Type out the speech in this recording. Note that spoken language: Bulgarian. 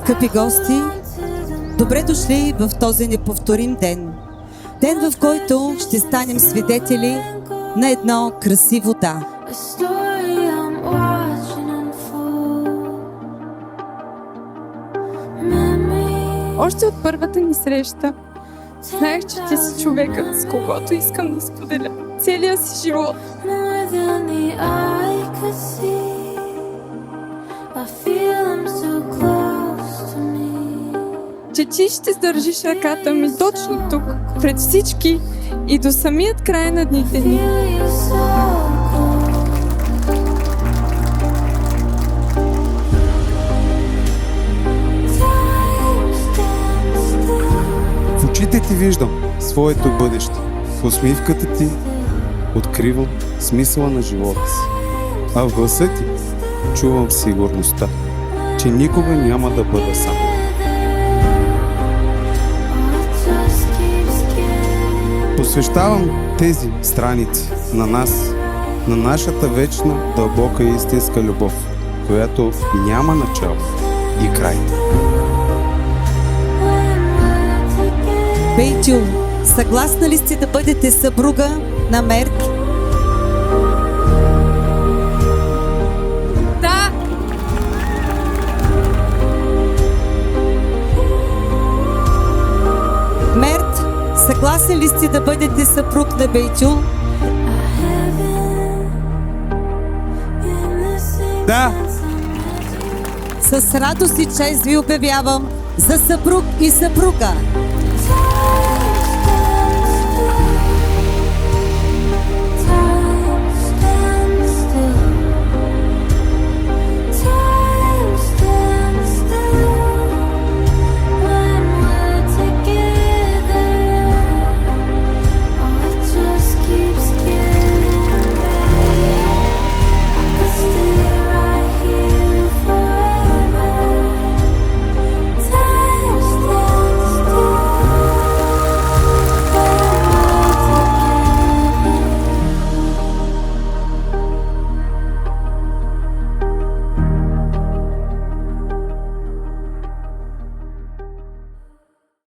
Скъпи гости, добре дошли в този неповторим ден. Ден, в който ще станем свидетели на едно красиво да. Още от първата ни среща знаех, че ти си човекът, с когото искам да споделя целия си живот. Че ти ще държиш ръката ми точно тук, пред всички и до самият край на дните ни. В очите ти виждам своето бъдеще. В усмивката ти откривам смисъла на живота си. А в гласа ти чувам сигурността, че никога няма да бъда сам. Посвещавам тези страници на нас, на нашата вечна, дълбока и истинска любов, която няма начало и край. Бейтюл, съгласна ли сте да бъдете съпруга на Мерт? Да! Мерт, съгласен ли сте да бъдете съпруг на Бейтюл? Да! С радост и чест ви обявявам за съпруг и съпруга.